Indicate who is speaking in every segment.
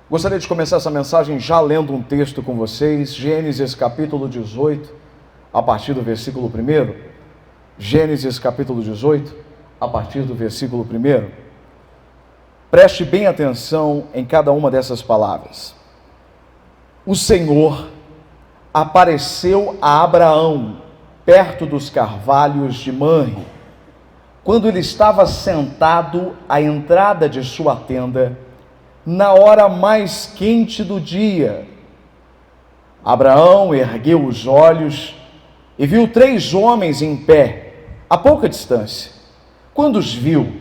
Speaker 1: Gostaria de começar essa mensagem já lendo um texto com vocês, Gênesis capítulo 18, a partir do versículo 1. Gênesis capítulo 18, a partir do versículo 1. Preste bem atenção em cada uma dessas palavras. O Senhor apareceu a Abraão perto dos carvalhos de Manre, quando ele estava sentado à entrada de sua tenda, na hora mais quente do dia. Abraão ergueu os olhos e viu 3 homens em pé, a pouca distância. Quando os viu,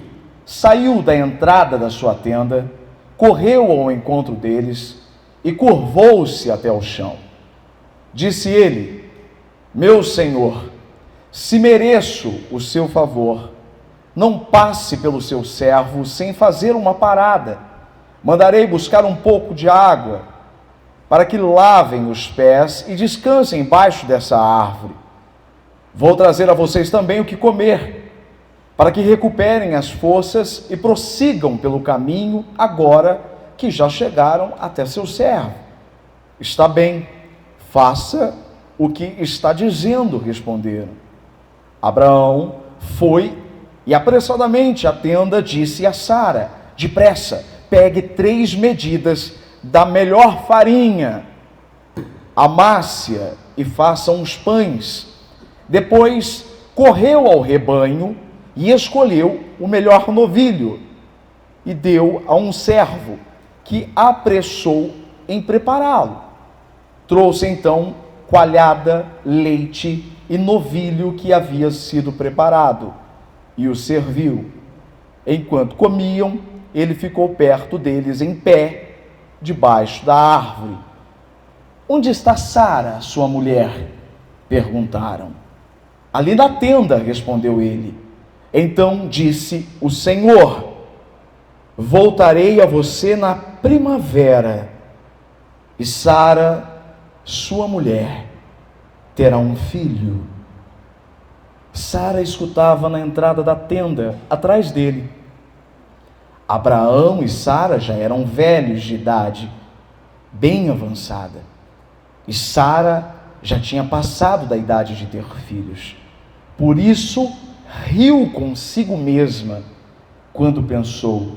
Speaker 1: saiu da entrada da sua tenda, correu ao encontro deles e curvou-se até o chão. Disse ele: meu senhor, se mereço o seu favor, não passe pelo seu servo sem fazer uma parada. Mandarei buscar um pouco de água, para que lavem os pés e descansem embaixo dessa árvore. Vou trazer a vocês também o que comer, para que recuperem as forças e prossigam pelo caminho, agora que já chegaram até seu servo. Está bem, faça o que está dizendo, responderam. Abraão foi e apressadamente à tenda disse a Sara: depressa, pegue 3 medidas da melhor farinha, amasse-a e faça uns pães. Depois correu ao rebanho e escolheu o melhor novilho e deu a um servo, que apressou em prepará-lo. Trouxe então coalhada, leite e novilho que havia sido preparado, e o serviu. Enquanto comiam, ele ficou perto deles em pé, debaixo da árvore. Onde está Sara, sua mulher? Perguntaram. Ali na tenda, respondeu ele. Então disse o Senhor: voltarei a você na primavera, e Sara, sua mulher, terá um filho. Sara escutava na entrada da tenda, atrás dele. Abraão e Sara já eram velhos de idade, bem avançada, e Sara já tinha passado da idade de ter filhos. Por isso, riu consigo mesma, quando pensou: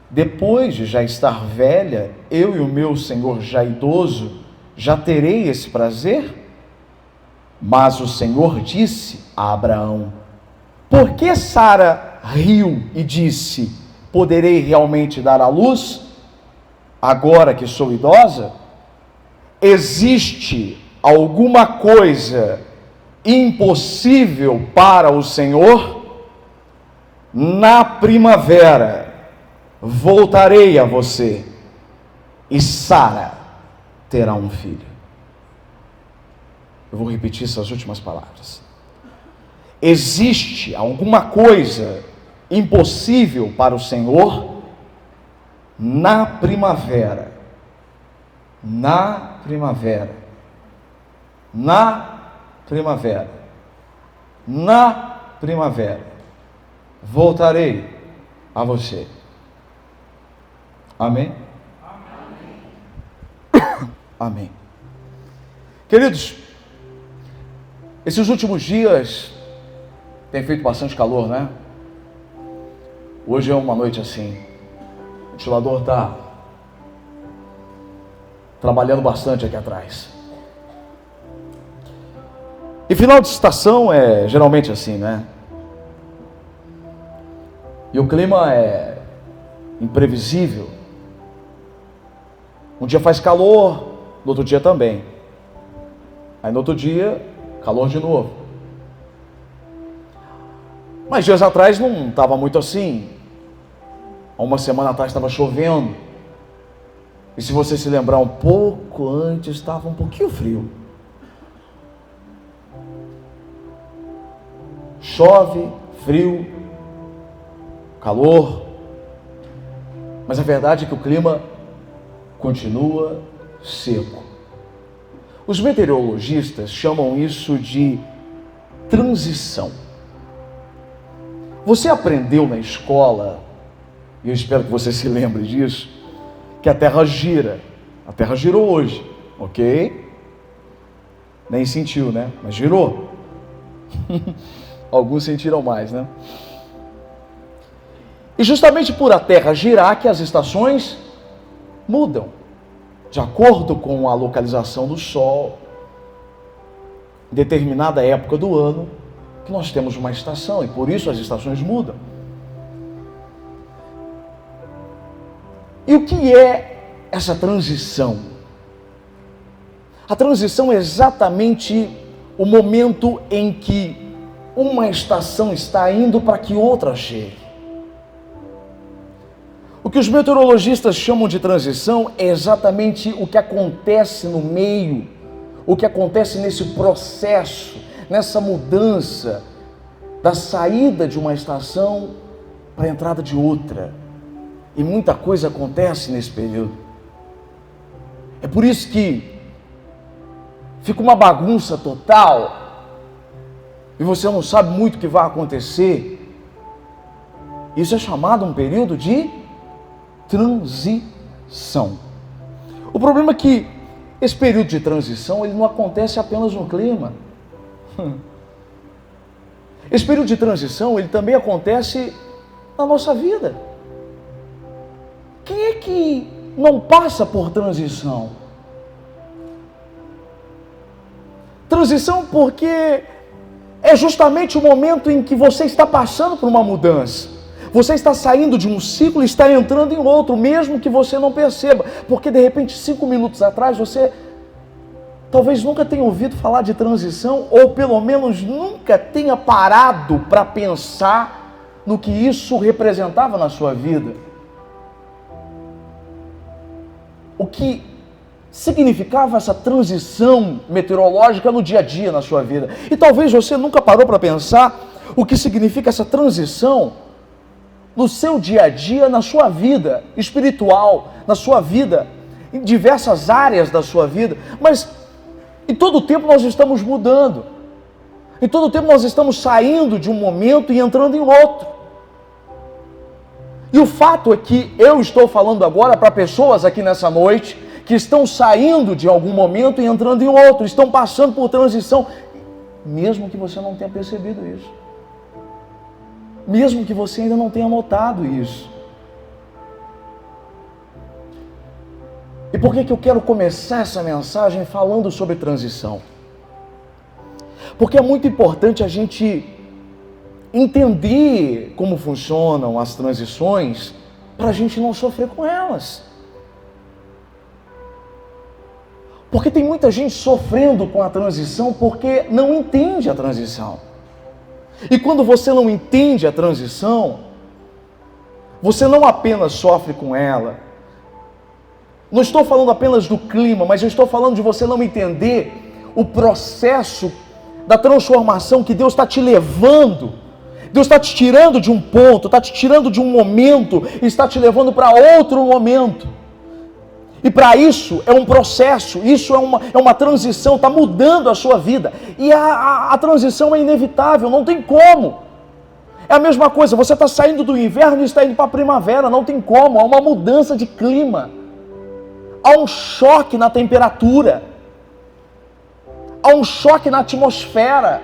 Speaker 1: depois de já estar velha, eu e o meu senhor já idoso, já terei esse prazer? Mas o Senhor disse a Abraão: por que Sara riu e disse: poderei realmente dar à luz, agora que sou idosa? Existe alguma coisa impossível para o Senhor? Na primavera voltarei a você, e Sara terá um filho. Eu vou repetir essas últimas palavras. Existe alguma coisa impossível para o Senhor? Na primavera, na primavera, na primavera, na primavera, voltarei a você. Amém? Amém. Amém. Queridos, esses últimos dias tem feito bastante calor, né? Hoje é uma noite assim, o ventilador está trabalhando bastante aqui atrás. E final de estação é geralmente assim, né? E o clima é imprevisível. Um dia faz calor, no outro dia também. Aí no outro dia, calor de novo. Mas dias atrás não estava muito assim. Há uma semana atrás estava chovendo. E se você se lembrar um pouco antes, estava um pouquinho frio. Chove, frio, calor. Mas a verdade é que o clima continua seco. Os meteorologistas chamam isso de transição. Você aprendeu na escola, e eu espero que você se lembre disso, que a Terra gira. A Terra girou hoje, ok? Nem sentiu, né? Mas girou. Alguns sentiram mais, né? E justamente por a Terra girar que as estações mudam, de acordo com a localização do Sol, em determinada época do ano, que nós temos uma estação, e por isso as estações mudam. E o que é essa transição? A transição é exatamente o momento em que uma estação está indo para que outra chegue. O que os meteorologistas chamam de transição é exatamente o que acontece no meio, o que acontece nesse processo, nessa mudança da saída de uma estação para a entrada de outra. E muita coisa acontece nesse período. É por isso que fica uma bagunça total e você não sabe muito o que vai acontecer. Isso é chamado um período de transição. O problema é que esse período de transição ele não acontece apenas no clima. Esse período de transição ele também acontece na nossa vida. Quem é que não passa por transição? Transição porque é justamente o momento em que você está passando por uma mudança. Você está saindo de um ciclo e está entrando em outro, mesmo que você não perceba. Porque de repente, 5 minutos atrás, você talvez nunca tenha ouvido falar de transição, ou pelo menos nunca tenha parado para pensar no que isso representava na sua vida. O que significava essa transição meteorológica no dia a dia na sua vida. E talvez você nunca parou para pensar o que significa essa transição no seu dia a dia, na sua vida espiritual, na sua vida, em diversas áreas da sua vida. Mas em todo o tempo nós estamos mudando. Em todo o tempo nós estamos saindo de um momento e entrando em outro. E o fato é que eu estou falando agora para pessoas aqui nessa noite que estão saindo de algum momento e entrando em outro, estão passando por transição, mesmo que você não tenha percebido isso. Mesmo que você ainda não tenha notado isso. E por que eu quero começar essa mensagem falando sobre transição? Porque é muito importante a gente entender como funcionam as transições para a gente não sofrer com elas. Porque tem muita gente sofrendo com a transição porque não entende a transição. E quando você não entende a transição, você não apenas sofre com ela. Não estou falando apenas do clima, mas eu estou falando de você não entender o processo da transformação que Deus está te levando. Deus está te tirando de um ponto, está te tirando de um momento e está te levando para outro momento. E para isso é um processo, isso é uma transição, está mudando a sua vida. E a transição é inevitável, não tem como. É a mesma coisa, você está saindo do inverno e está indo para a primavera, não tem como, há uma mudança de clima. Há um choque na temperatura. Há um choque na atmosfera.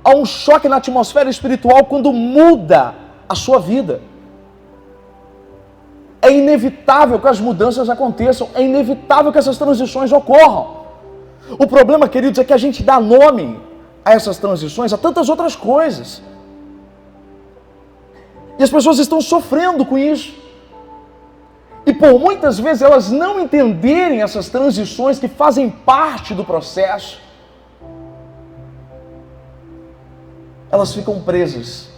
Speaker 1: Há um choque na atmosfera espiritual quando muda a sua vida. É inevitável que as mudanças aconteçam, é inevitável que essas transições ocorram. O problema, queridos, é que a gente dá nome a essas transições, a tantas outras coisas. E as pessoas estão sofrendo com isso. E por muitas vezes elas não entenderem essas transições que fazem parte do processo, elas ficam presas.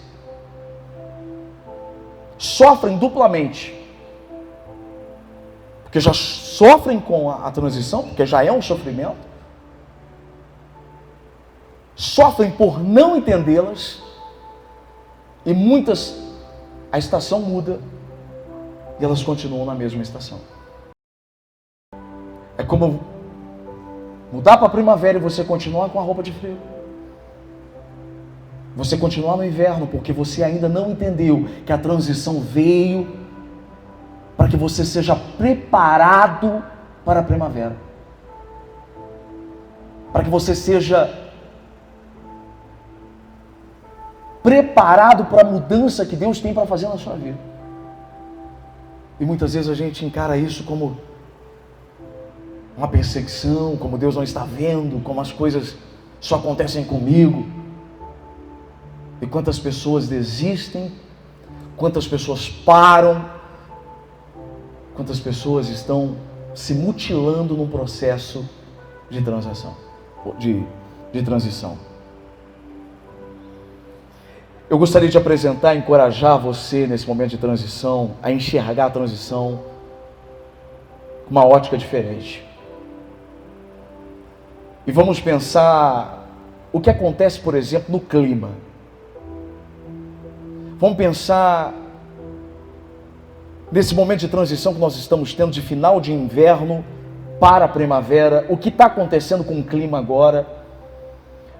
Speaker 1: Sofrem duplamente. Porque já sofrem com a transição, porque já é um sofrimento. Sofrem por não entendê-las. E muitas, a estação muda e elas continuam na mesma estação. É como mudar para a primavera e você continuar com a roupa de frio. Você continuar no inverno porque você ainda não entendeu que a transição veio para que você seja preparado para a primavera. Para que você seja preparado para a mudança que Deus tem para fazer na sua vida. E muitas vezes a gente encara isso como uma perseguição, como Deus não está vendo, como as coisas só acontecem comigo. E quantas pessoas desistem, quantas pessoas param, quantas pessoas estão se mutilando num processo de transição. Eu gostaria de apresentar, encorajar você nesse momento de transição, a enxergar a transição com uma ótica diferente. E vamos pensar o que acontece, por exemplo, no clima. Vamos pensar nesse momento de transição que nós estamos tendo de final de inverno para a primavera, o que está acontecendo com o clima agora,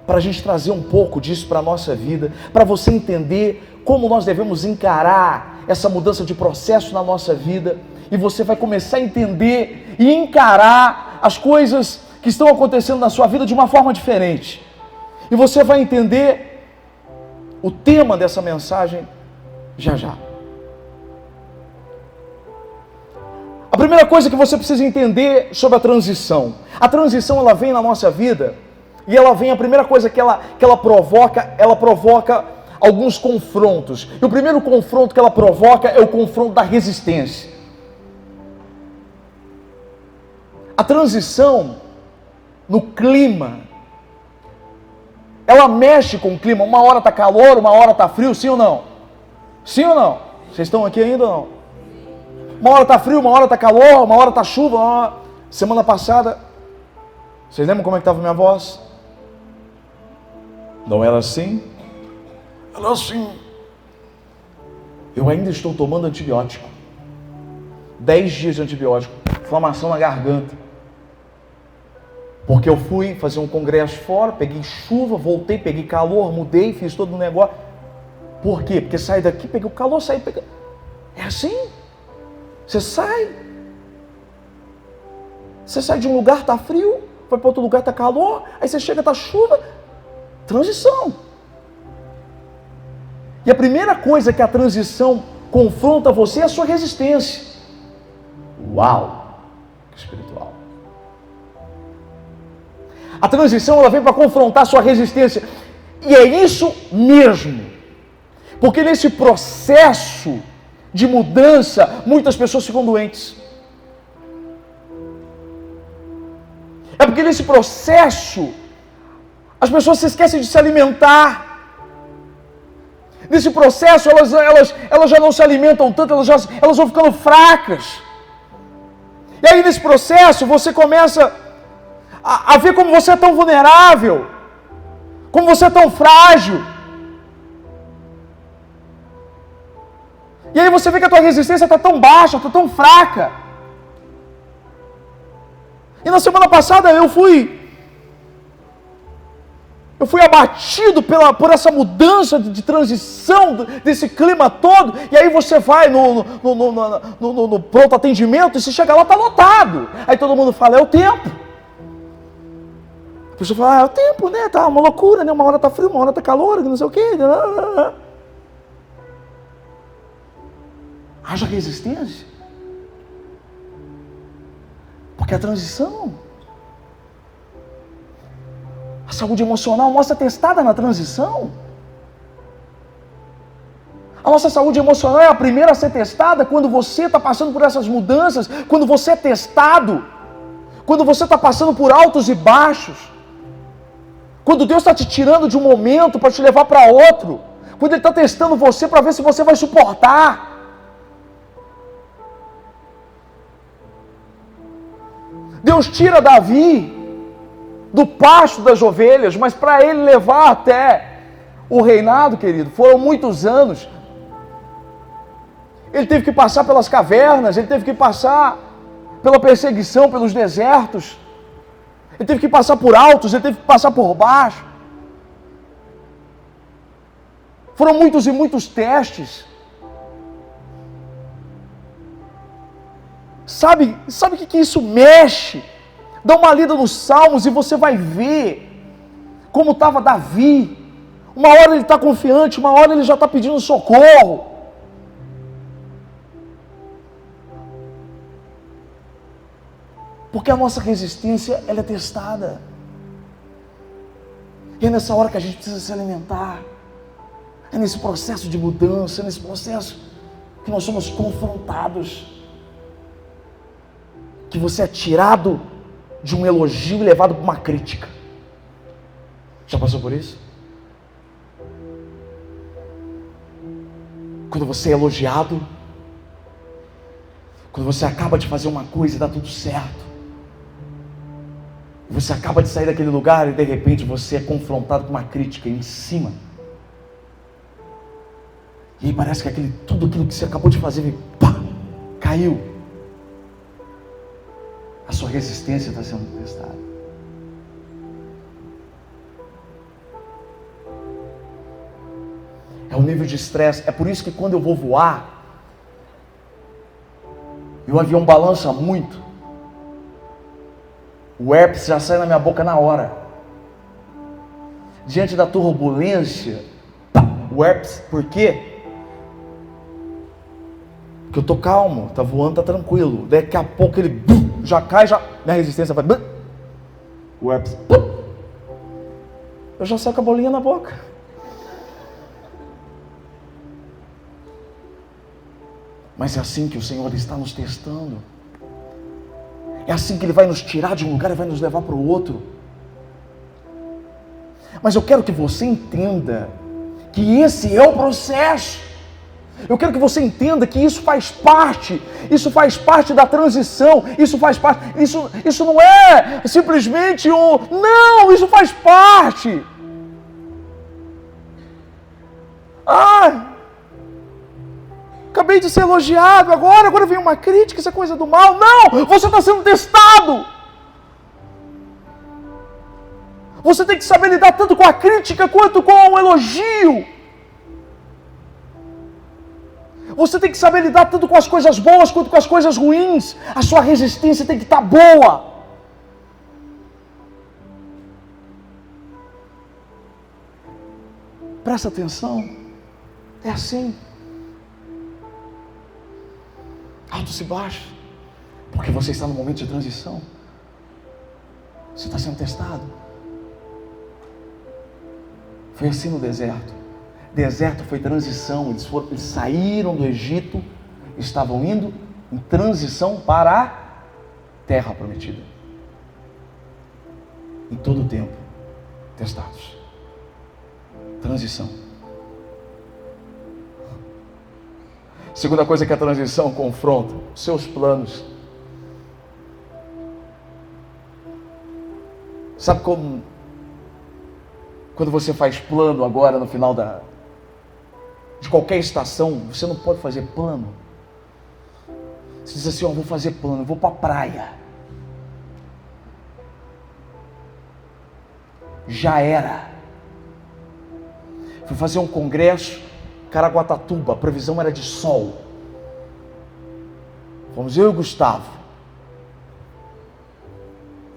Speaker 1: para a gente trazer um pouco disso para a nossa vida, para você entender como nós devemos encarar essa mudança de processo na nossa vida, e você vai começar a entender e encarar as coisas que estão acontecendo na sua vida de uma forma diferente. E você vai entender o tema dessa mensagem já já. A primeira coisa que você precisa entender sobre a transição. A transição, ela vem na nossa vida, e ela vem, a primeira coisa que ela provoca alguns confrontos. E o primeiro confronto que ela provoca é o confronto da resistência. A transição no clima, ela mexe com o clima. Uma hora está calor, uma hora está frio, sim ou não? Sim ou não? Vocês estão aqui ainda ou não? Uma hora está frio, uma hora está calor, uma hora está chuva. Semana passada, vocês lembram como é que estava a minha voz? Não era assim? Era assim. Eu ainda estou tomando antibiótico. 10 dias de antibiótico. Inflamação na garganta. Porque eu fui fazer um congresso fora, peguei chuva, voltei, peguei calor, mudei, fiz todo um negócio. Por quê? Porque saí daqui, peguei o calor, saí, peguei... É assim. Você sai de um lugar, está frio, vai para outro lugar, está calor, aí você chega, está chuva. Transição. E a primeira coisa que a transição confronta você é a sua resistência. Uau! Que espiritual. A transição, ela vem para confrontar a sua resistência. E é isso mesmo. Porque nesse processo de mudança, muitas pessoas ficam doentes. É porque nesse processo, as pessoas se esquecem de se alimentar. Nesse processo, elas já não se alimentam tanto, elas vão ficando fracas. E aí, nesse processo, você começa a ver como você é tão vulnerável, como você é tão frágil. E aí você vê que a tua resistência está tão baixa, está tão fraca. E na semana passada eu fui abatido por essa mudança de transição, desse clima todo, e aí você vai no pronto atendimento, e você chega lá, está lotado. Aí todo mundo fala, é o tempo. A pessoa fala, é o tempo, né? Tá uma loucura, né? Uma hora está frio, uma hora está calor, não sei o quê. Haja resistência. Porque a transição, a saúde emocional mostra testada na transição. A nossa saúde emocional é a primeira a ser testada quando você está passando por essas mudanças, quando você é testado, quando você está passando por altos e baixos, quando Deus está te tirando de um momento para te levar para outro, quando Ele está testando você para ver se você vai suportar. Deus tira Davi do pasto das ovelhas, mas para ele levar até o reinado, querido, foram muitos anos. Ele teve que passar pelas cavernas, ele teve que passar pela perseguição, pelos desertos, ele teve que passar por altos, ele teve que passar por baixo. Foram muitos e muitos testes. Sabe o que isso mexe? Dá uma lida nos Salmos e você vai ver como estava Davi. Uma hora ele está confiante, uma hora ele já está pedindo socorro. Porque a nossa resistência, ela é testada. E é nessa hora que a gente precisa se alimentar. É nesse processo de mudança, é nesse processo que nós somos confrontados. Que você é tirado de um elogio e levado para uma crítica. Já passou por isso? Quando você é elogiado, quando você acaba de fazer uma coisa e dá tudo certo, você acaba de sair daquele lugar e de repente você é confrontado com uma crítica em cima. E aí parece que tudo aquilo que você acabou de fazer, pá, caiu. A sua resistência está sendo testada. É um nível de estresse. É por isso que quando eu vou voar, e o avião balança muito, o herpes já sai na minha boca na hora. Diante da turbulência, o herpes, por quê? Porque eu tô calmo, tá voando, tá tranquilo. Daqui a pouco ele já cai, minha resistência vai. O herpes, eu já saio com a bolinha na boca. Mas é assim que o Senhor está nos testando. É assim que Ele vai nos tirar de um lugar e vai nos levar para o outro. Mas eu quero que você entenda que esse é o processo. Eu quero que você entenda que isso faz parte da transição, isso faz parte, isso não é simplesmente não, isso faz parte. Acabei de ser elogiado, agora vem uma crítica, isso é coisa do mal. Não, você está sendo testado. Você tem que saber lidar tanto com a crítica quanto com o elogio. Você tem que saber lidar tanto com as coisas boas quanto com as coisas ruins. A sua resistência tem que estar boa. Presta atenção. É assim. Altos e baixos. Porque você está no momento de transição. Você está sendo testado. Foi assim no deserto. Deserto foi transição. Eles saíram do Egito, estavam indo em transição para a terra prometida. Em todo o tempo, testados. Transição. Segunda coisa que a transição confronta, os seus planos. Sabe como, quando você faz plano agora no final de qualquer estação, você não pode fazer plano. Você diz assim, vou fazer plano, vou para a praia. Já era. Fui fazer um congresso, Caraguatatuba, a previsão era de sol. Fomos eu e o Gustavo.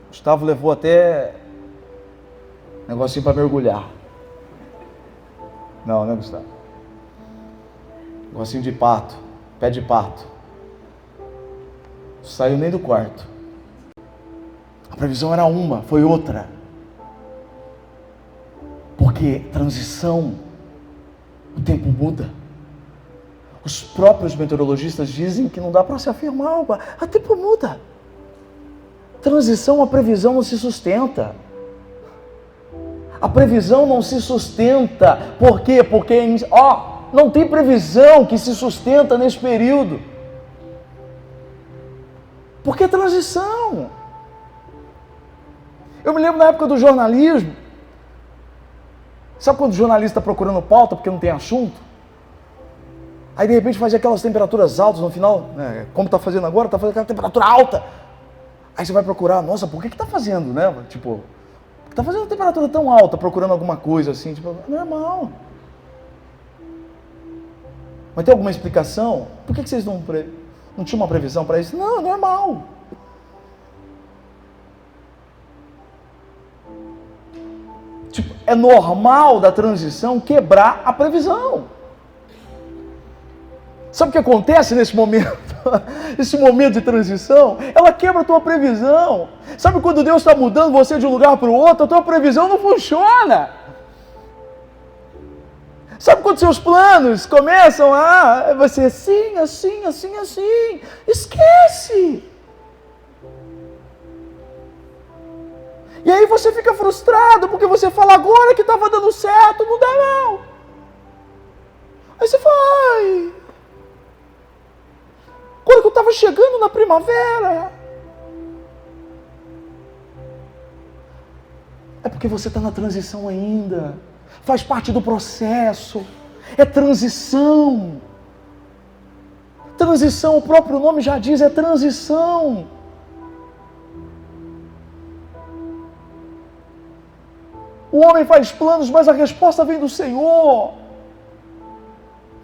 Speaker 1: Gustavo levou até negocinho para mergulhar. Não é Gustavo? Negocinho de pato, pé de pato. Não saiu nem do quarto. A previsão era uma, foi outra. Porque transição, o tempo muda. Os próprios meteorologistas dizem que não dá para se afirmar, o tempo muda. Transição, a previsão não se sustenta. A previsão não se sustenta. Por quê? Porque não tem previsão que se sustenta nesse período. Porque é transição. Eu me lembro na época do jornalismo. Sabe quando o jornalista está procurando pauta porque não tem assunto? Aí de repente fazia aquelas temperaturas altas no final, né? Como está fazendo agora, está fazendo aquela temperatura alta. Aí você vai procurar, nossa, por que está fazendo, né? Tipo, está fazendo temperatura tão alta, procurando alguma coisa assim, tipo, é normal. Mas tem alguma explicação? Por que vocês não Não tinha uma previsão para isso? Não, é normal. Tipo, é normal da transição quebrar a previsão. Sabe o que acontece nesse momento? Esse momento de transição, ela quebra a tua previsão. Sabe quando Deus está mudando você de um lugar para o outro, a tua previsão não funciona. Sabe quando seus planos começam a você assim, assim, assim, assim? Esquece! E aí você fica frustrado, porque você fala, agora que estava dando certo, não dá não. Aí você fala, ai, quando que eu estava chegando na primavera? É porque você está na transição ainda. Faz parte do processo. É transição. Transição, o próprio nome já diz, é transição. O homem faz planos, mas a resposta vem do Senhor.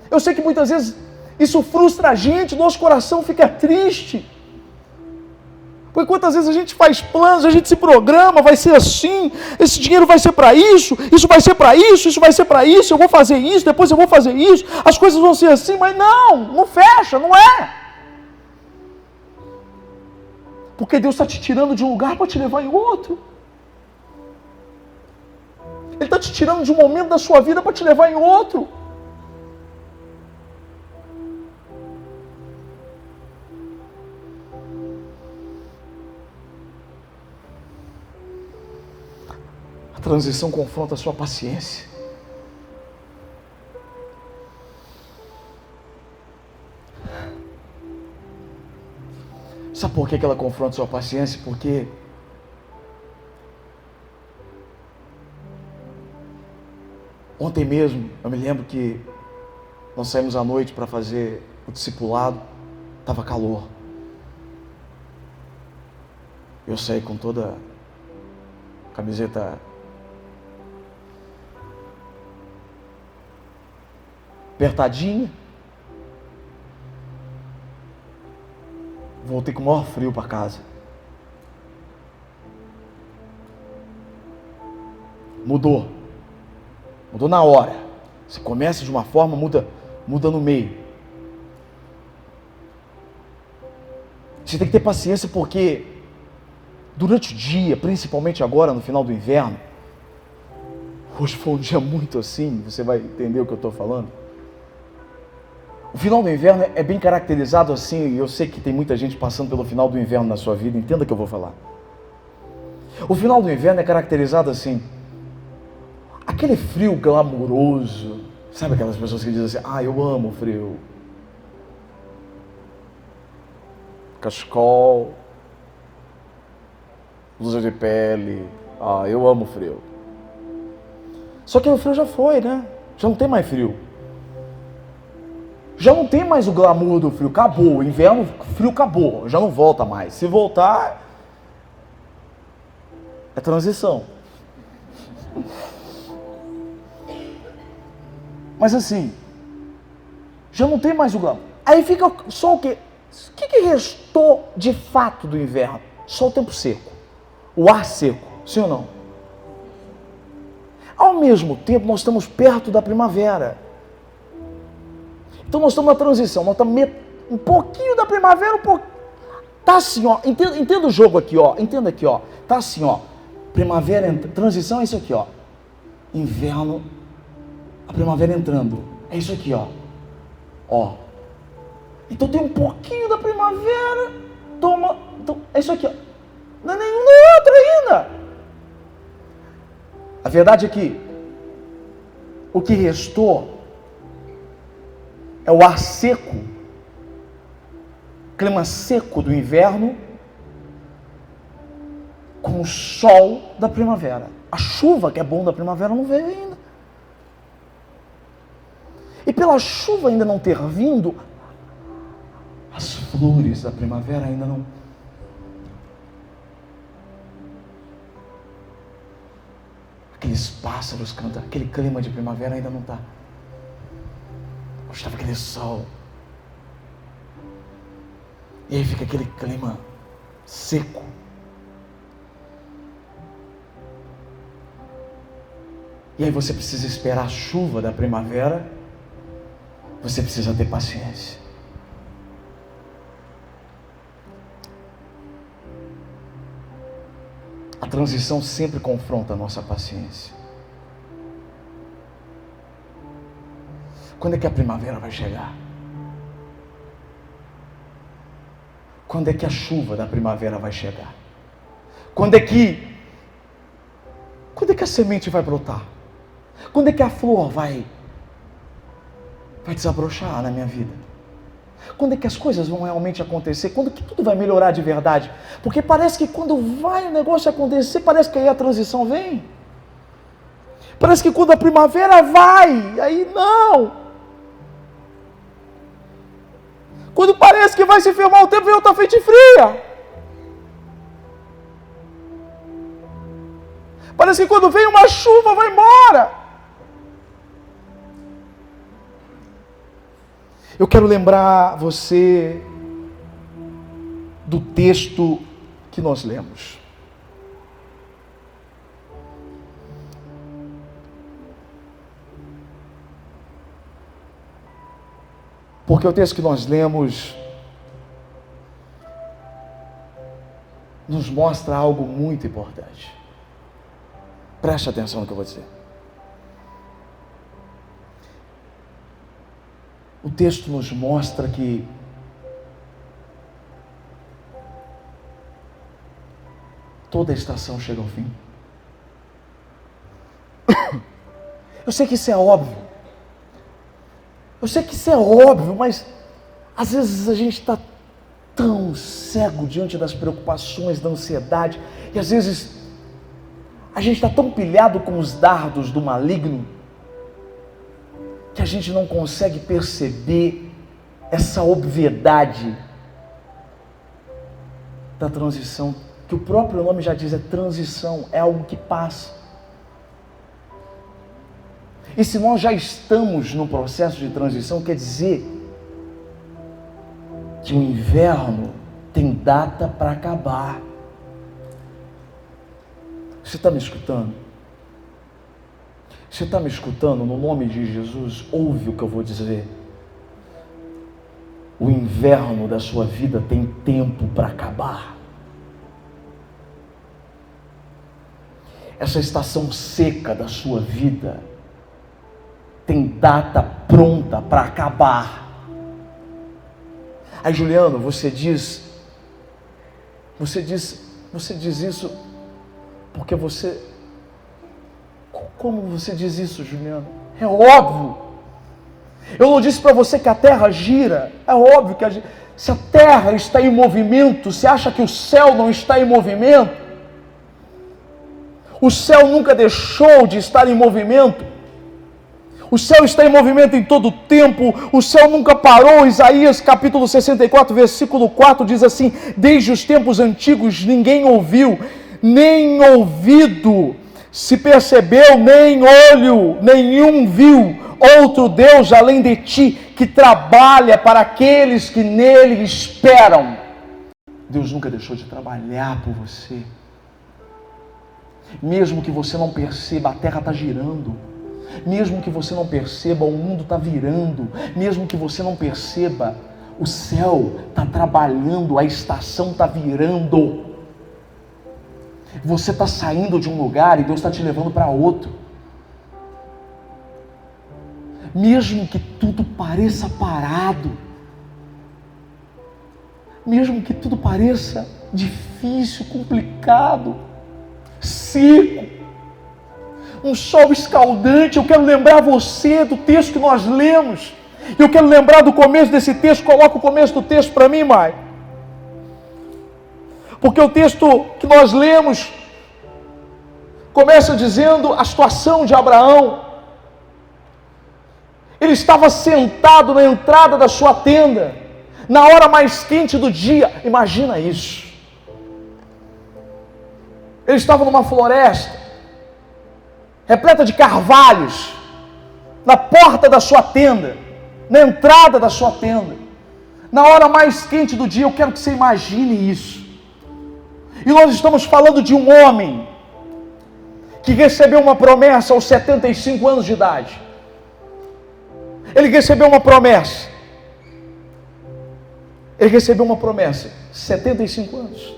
Speaker 1: Eu sei que muitas vezes isso frustra a gente, nosso coração fica triste. Porque quantas vezes a gente faz planos, a gente se programa, vai ser assim, esse dinheiro vai ser para isso vai ser para isso vai ser para isso, eu vou fazer isso, depois eu vou fazer isso, as coisas vão ser assim, mas não fecha, não é. Porque Deus está te tirando de um lugar para te levar em outro. Ele está te tirando de um momento da sua vida para te levar em outro. A transição confronta a sua paciência. Sabe por que ela confronta a sua paciência? Porque ontem mesmo, eu me lembro que nós saímos à noite para fazer o discipulado, estava calor. Eu saí com toda a camiseta apertadinha. Voltei com o maior frio para casa. Mudou na hora. Você começa de uma forma, muda no meio. Você tem que ter paciência, porque durante o dia, principalmente agora no final do inverno, hoje foi um dia muito assim, você vai entender o que eu estou falando. O final do inverno é bem caracterizado assim, e eu sei que tem muita gente passando pelo final do inverno na sua vida, entenda o que eu vou falar. O final do inverno é caracterizado assim, aquele frio glamouroso, sabe aquelas pessoas que dizem assim, eu amo o frio. Cachecol, blusa de pele, eu amo o frio. Só que o frio já foi, né? Já não tem mais frio. Já não tem mais o glamour do frio, acabou, o inverno, o frio acabou, já não volta mais. Se voltar, é transição. Mas assim, já não tem mais o glamour. Aí fica só o quê? O que restou de fato do inverno? Só o tempo seco, o ar seco, sim ou não? Ao mesmo tempo, nós estamos perto da primavera. Então nós estamos na transição, nós estamos um pouquinho da primavera, tá assim, ó, entenda o jogo aqui, ó, entenda aqui, ó, tá assim, ó, primavera, transição é isso aqui, ó, inverno, a primavera entrando, é isso aqui, ó, então tem um pouquinho da primavera, é isso aqui, ó, não é nenhum nem outro ainda. A verdade é que o que restou é o ar seco, clima seco do inverno, com o sol da primavera. A chuva, que é bom da primavera, não veio ainda. E pela chuva ainda não ter vindo, as flores da primavera ainda não... Aqueles pássaros cantam, aquele clima de primavera ainda não está. Hoje estava aquele sol. E aí fica aquele clima seco. E aí você precisa esperar a chuva da primavera. Você precisa ter paciência. A transição sempre confronta a nossa paciência. Quando é que a primavera vai chegar? Quando é que a chuva da primavera vai chegar? Quando é que a semente vai brotar? Quando é que a flor vai desabrochar na minha vida? Quando é que as coisas vão realmente acontecer? Quando que tudo vai melhorar de verdade? Porque parece que quando vai o negócio acontecer, parece que aí a transição vem. Parece que quando a primavera vai, aí não. Quando parece que vai se firmar o tempo, vem outra frente fria. Parece que quando vem uma chuva, vai embora. Eu quero lembrar você do texto que nós lemos. Porque o texto que nós lemos nos mostra algo muito importante. Preste atenção no que eu vou dizer. O texto nos mostra que toda estação chega ao fim. Eu sei que isso é óbvio. Mas às vezes a gente está tão cego diante das preocupações, da ansiedade, e às vezes a gente está tão pilhado com os dardos do maligno, que a gente não consegue perceber essa obviedade da transição, que o próprio nome já diz, é transição, é algo que passa. E se nós já estamos no processo de transição, quer dizer que o inverno tem data para acabar. Você está me escutando? Você está me escutando? No nome de Jesus, ouve o que eu vou dizer. O inverno da sua vida tem tempo para acabar. Essa estação seca da sua vida tem data pronta para acabar. Aí, Juliano, você diz isso porque você... Como você diz isso, Juliano? É óbvio. Eu não disse para você que a terra gira. É óbvio que se a terra está em movimento, você acha que o céu não está em movimento? O céu nunca deixou de estar em movimento. O céu está em movimento em todo o tempo. O céu nunca parou. Isaías capítulo 64, versículo 4 diz assim: desde os tempos antigos ninguém ouviu, nem ouvido se percebeu, nem olho nenhum viu outro Deus além de ti, que trabalha para aqueles que nele esperam. Deus nunca deixou de trabalhar por você. Mesmo que você não perceba, a terra está girando. Mesmo que você não perceba, o mundo está virando. Mesmo que você não perceba, o céu está trabalhando, a estação está virando. Você está saindo de um lugar e Deus está te levando para outro. Mesmo que tudo pareça parado, mesmo que tudo pareça difícil, complicado, seco, um sol escaldante, eu quero lembrar você do texto que nós lemos. Eu quero lembrar do começo desse texto. Coloca o começo do texto para mim, Mai. Porque o texto que nós lemos começa dizendo a situação de Abraão. Ele estava sentado na entrada da sua tenda, na hora mais quente do dia. Imagina isso. Ele estava numa floresta, repleta de carvalhos, na porta da sua tenda, na entrada da sua tenda. Na hora mais quente do dia, eu quero que você imagine isso. E nós estamos falando de um homem que recebeu uma promessa aos 75 anos de idade. Ele recebeu uma promessa. Ele recebeu uma promessa, 75 anos.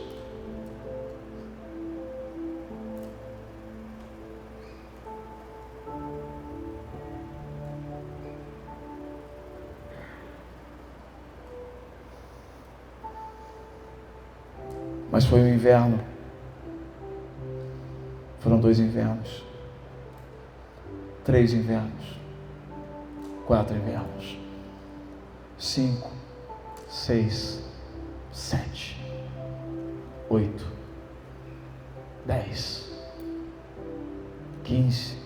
Speaker 1: Mas foi um inverno. Foram 2 invernos. 3 invernos. 4 invernos. 5, 6, 7, 8, 10, 15,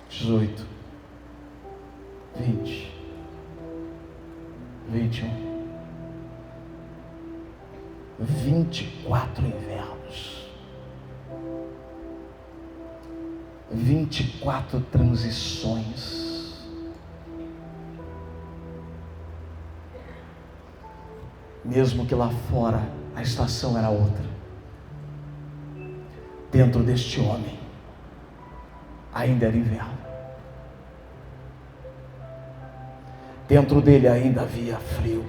Speaker 1: 18, 20, 21, 24 invernos, 24 transições. Mesmo que lá fora a estação era outra, dentro deste homem ainda era inverno. Dentro dele ainda havia frio.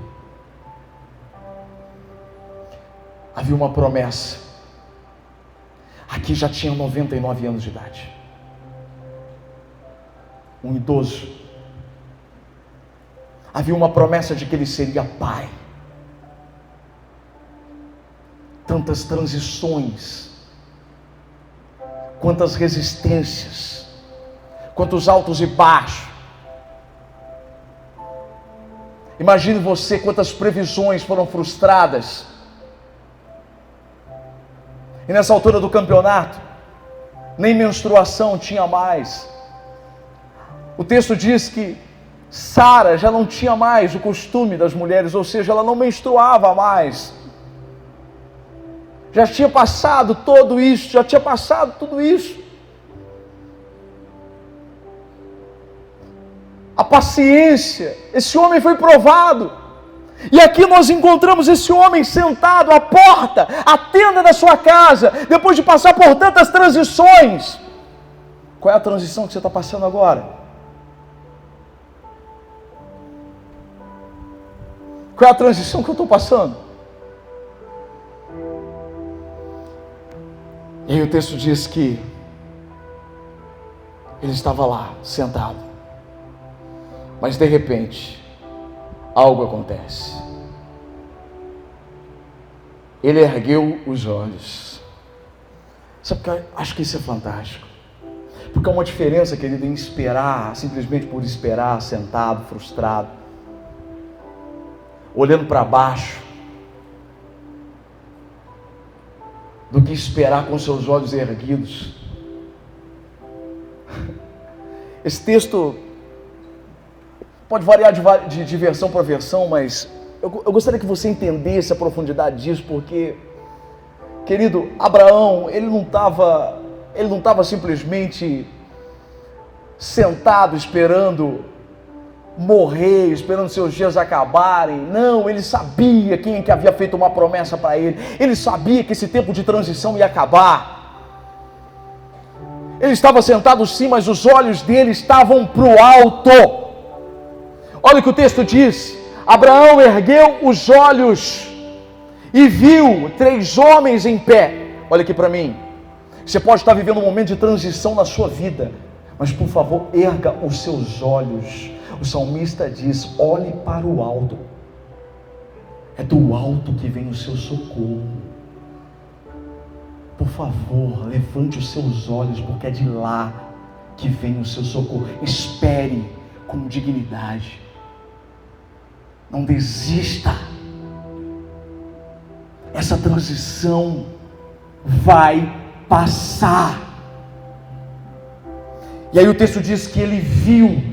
Speaker 1: Havia uma promessa. Aqui já tinha 99 anos de idade. Um idoso. Havia uma promessa de que ele seria pai. Tantas transições, quantas resistências, quantos altos e baixos. Imagine você quantas previsões foram frustradas. E nessa altura do campeonato, nem menstruação tinha mais. O texto diz que Sara já não tinha mais o costume das mulheres, ou seja, ela não menstruava mais. Já tinha passado tudo isso. A paciência, esse homem foi provado. E aqui nós encontramos esse homem sentado à porta, à tenda da sua casa, depois de passar por tantas transições. Qual é a transição que você está passando agora? Qual é a transição que eu estou passando? E aí o texto diz que ele estava lá, sentado. Mas de repente, algo acontece. Ele ergueu os olhos. Sabe que eu acho que isso é fantástico. Porque há uma diferença, querido, em esperar, simplesmente por esperar, sentado, frustrado, olhando para baixo, do que esperar com seus olhos erguidos. Esse texto pode variar de versão para versão, mas eu gostaria que você entendesse a profundidade disso, porque, querido, Abraão, ele não estava simplesmente sentado esperando morrer, esperando seus dias acabarem. Não, ele sabia quem é que havia feito uma promessa para ele. Ele sabia que esse tempo de transição ia acabar. Ele estava sentado sim, mas os olhos dele estavam para o alto. Olha o que o texto diz. Abraão ergueu os olhos e viu 3 homens em pé. Olha aqui para mim. Você pode estar vivendo um momento de transição na sua vida, mas por favor, erga os seus olhos. O salmista diz: olhe para o alto. É do alto que vem o seu socorro. Por favor, levante os seus olhos, porque é de lá que vem o seu socorro. Espere com dignidade. Não desista. Essa transição vai passar. E aí o texto diz que ele viu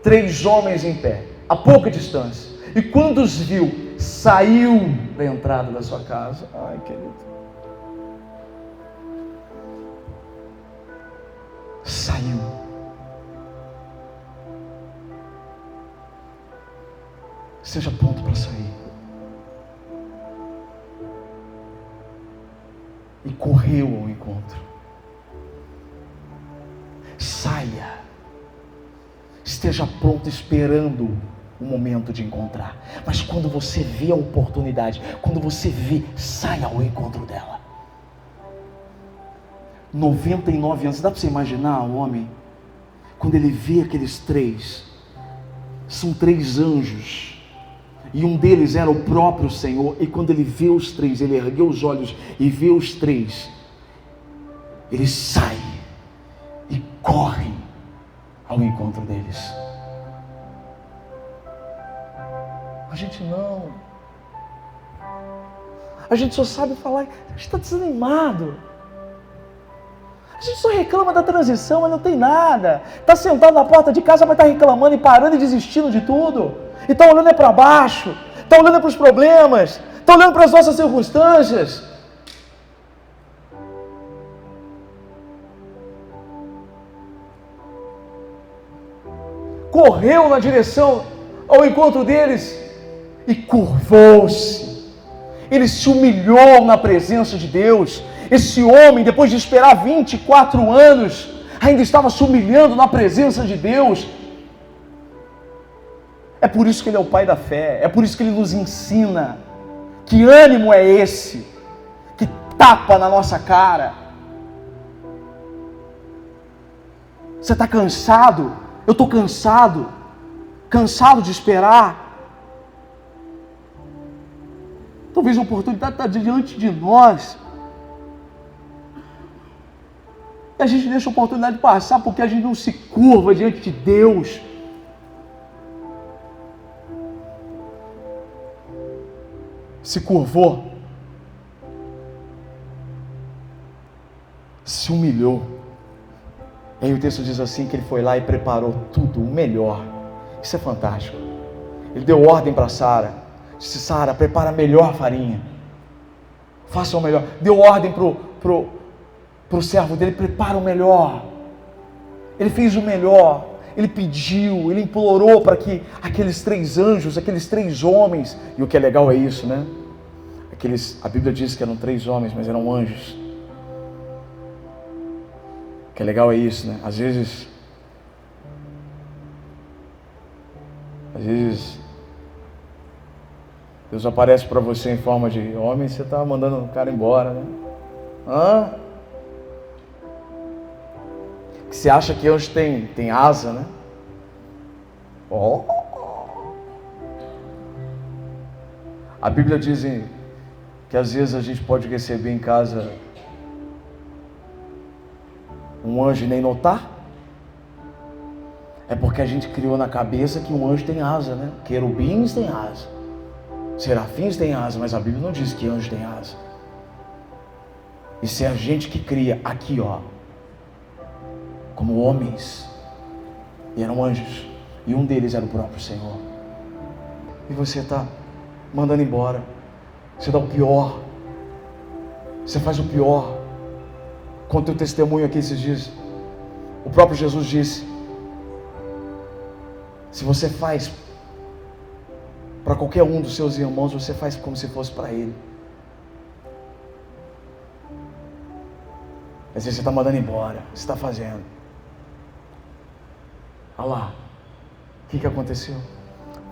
Speaker 1: 3 homens em pé, a pouca distância. E quando os viu, saiu da entrada da sua casa. Ai, querido. Saiu. Esteja pronto para sair. E correu ao encontro. Saia. Esteja pronto, esperando o momento de encontrar. Mas quando você vê a oportunidade, quando você vê, saia ao encontro dela. 99 anos. Dá para você imaginar o homem? Quando ele vê aqueles três, são três anjos. E um deles era o próprio Senhor. E quando ele vê os três, ele ergueu os olhos e vê os três, ele sai e corre ao encontro deles. A gente não. A gente só sabe falar, a gente está desanimado. A gente só reclama da transição, mas não tem nada. Está sentado na porta de casa, vai estar reclamando e parando e desistindo de tudo. E está olhando para baixo, está olhando para os problemas, está olhando para as nossas circunstâncias. Correu na direção ao encontro deles e curvou-se. Ele se humilhou na presença de Deus. Esse homem, depois de esperar 24 anos, ainda estava se humilhando na presença de Deus. É por isso que ele é o pai da fé, é por isso que ele nos ensina. Que ânimo é esse que tapa na nossa cara? Você está cansado? Eu estou cansado de esperar. Talvez a oportunidade está diante de nós. E a gente deixa a oportunidade passar porque a gente não se curva diante de Deus. Se curvou, se humilhou. E aí o texto diz assim, que ele foi lá e preparou tudo, o melhor. Isso é fantástico. Ele deu ordem para Sara, disse: Sara, prepara a melhor farinha, faça o melhor. Deu ordem pro servo dele: prepara o melhor. Ele fez o melhor. Ele pediu, ele implorou para que aqueles três anjos, aqueles três homens, e o que é legal é isso, né? A Bíblia diz que eram três homens, mas eram anjos. O que é legal é isso, né? Às vezes Deus aparece para você em forma de homem e você está mandando o cara embora, né? Que você acha que anjo tem asa, né? A Bíblia diz que às vezes a gente pode receber em casa um anjo e nem notar. É porque a gente criou na cabeça que um anjo tem asa, né? Querubins têm asa, serafins têm asa, mas a Bíblia não diz que anjo tem asa. Isso é a gente que cria aqui, ó, como homens, e eram anjos, e um deles era o próprio Senhor. E você está mandando embora, você dá o pior, você faz o pior. Conta o testemunho aqui esses dias. O próprio Jesus disse: se você faz para qualquer um dos seus irmãos, você faz como se fosse para ele. Às vezes você está mandando embora, você está fazendo. Olha lá, o que aconteceu?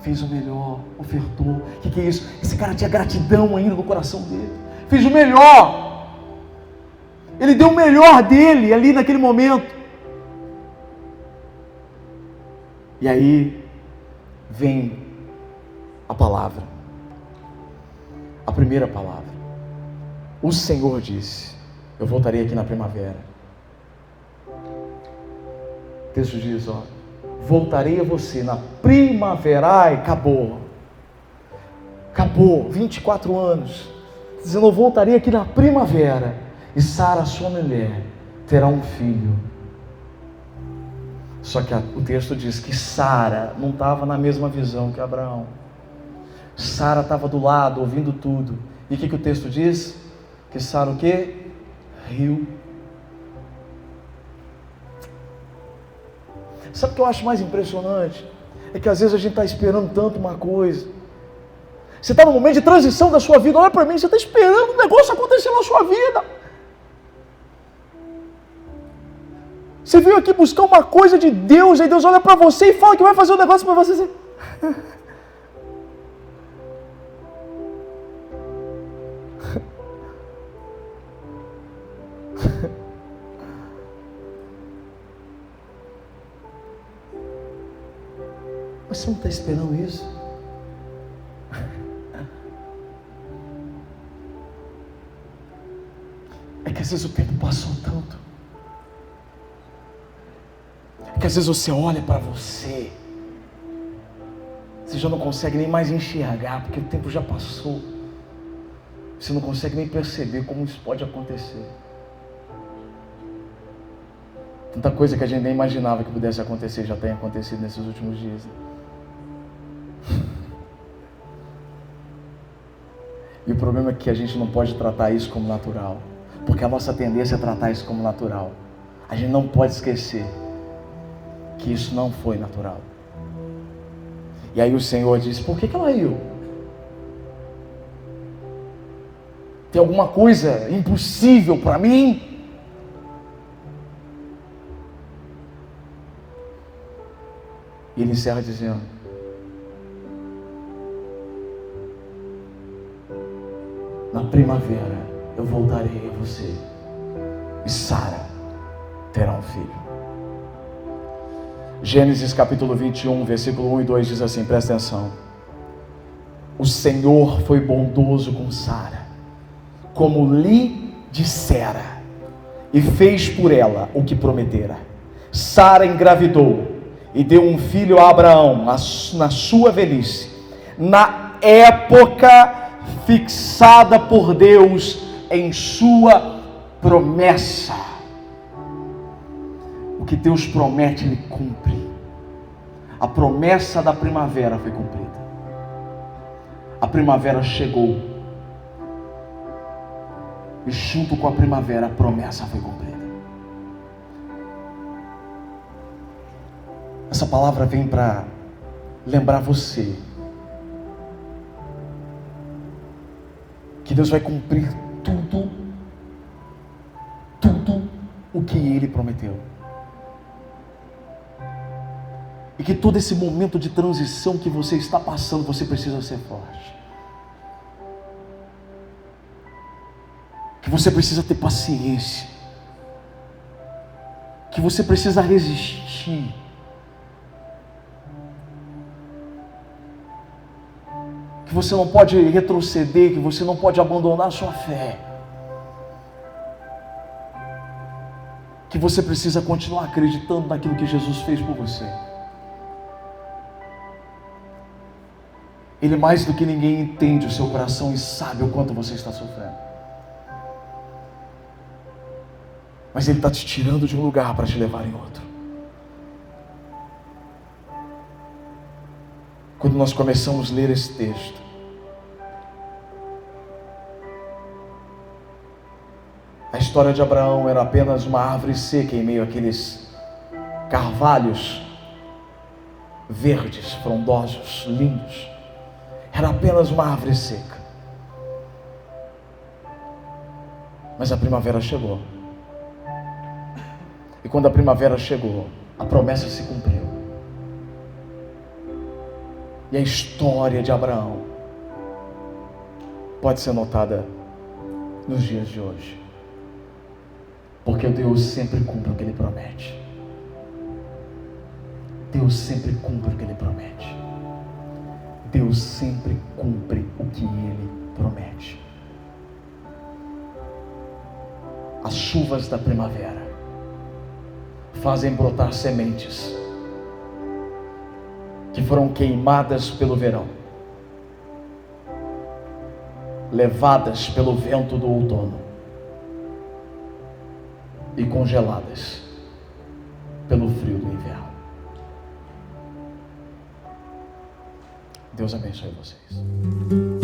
Speaker 1: Fez o melhor, ofertou. O que é isso? Esse cara tinha gratidão ainda no coração dele. Fez o melhor. Ele deu o melhor dele ali naquele momento. E aí vem a palavra. A primeira palavra. O Senhor disse: eu voltarei aqui na primavera. O texto diz, ó: voltarei a você na primavera. Ai, acabou. 24 anos. Dizendo: eu voltarei aqui na primavera, e Sara, sua mulher, terá um filho. Só que o texto diz que Sara não estava na mesma visão que Abraão. Sara estava do lado, ouvindo tudo. E o que o texto diz? Que Sara o quê? Riu. Sabe o que eu acho mais impressionante? É que às vezes a gente está esperando tanto uma coisa, Você está num momento de transição da sua vida. Olha para mim, você está esperando um negócio acontecer na sua vida. Você veio aqui buscar uma coisa de Deus, aí Deus olha para você e fala que vai fazer um negócio para você. Mas você não está esperando isso? É que às vezes o tempo passou tanto. É que às vezes você olha para você, você já não consegue nem mais enxergar, porque o tempo já passou. Você não consegue nem perceber como isso pode acontecer. Tanta coisa que a gente nem imaginava que pudesse acontecer já tem acontecido nesses últimos dias. E o problema é que a gente não pode tratar isso como natural, porque a nossa tendência é tratar isso como natural. A gente não pode esquecer que isso não foi natural. E aí o Senhor diz: por que ela riu? Tem alguma coisa impossível para mim? E ele encerra dizendo: na primavera eu voltarei a você, e Sara terá um filho. Gênesis capítulo 21, versículo 1 e 2 diz assim, presta atenção: o Senhor foi bondoso com Sara, como lhe dissera, e fez por ela o que prometera. Sara engravidou e deu um filho a Abraão na sua velhice, na época fixada por Deus em sua promessa. O que Deus promete, Ele cumpre. A promessa da primavera foi cumprida. A primavera chegou. E junto com a primavera, a promessa foi cumprida. Essa palavra vem para lembrar você que Deus vai cumprir tudo o que Ele prometeu. E que todo esse momento de transição que você está passando, você precisa ser forte. Que você precisa ter paciência. Que você precisa resistir. Que você não pode retroceder, que você não pode abandonar a sua fé. Que você precisa continuar acreditando naquilo que Jesus fez por você. Ele mais do que ninguém entende o seu coração e sabe o quanto você está sofrendo. Mas Ele está te tirando de um lugar para te levar em outro. Quando nós começamos a ler esse texto, a história de Abraão era apenas uma árvore seca em meio àqueles carvalhos verdes, frondosos, lindos. Era apenas uma árvore seca. Mas a primavera chegou. E quando a primavera chegou, a promessa se cumpriu. E a história de Abraão pode ser notada nos dias de hoje. Porque Deus sempre cumpre o que Ele promete. Deus sempre cumpre o que Ele promete. Deus sempre cumpre o que Ele promete. As chuvas da primavera fazem brotar sementes que foram queimadas pelo verão, levadas pelo vento do outono e congeladas pelo frio do inverno. Deus abençoe vocês.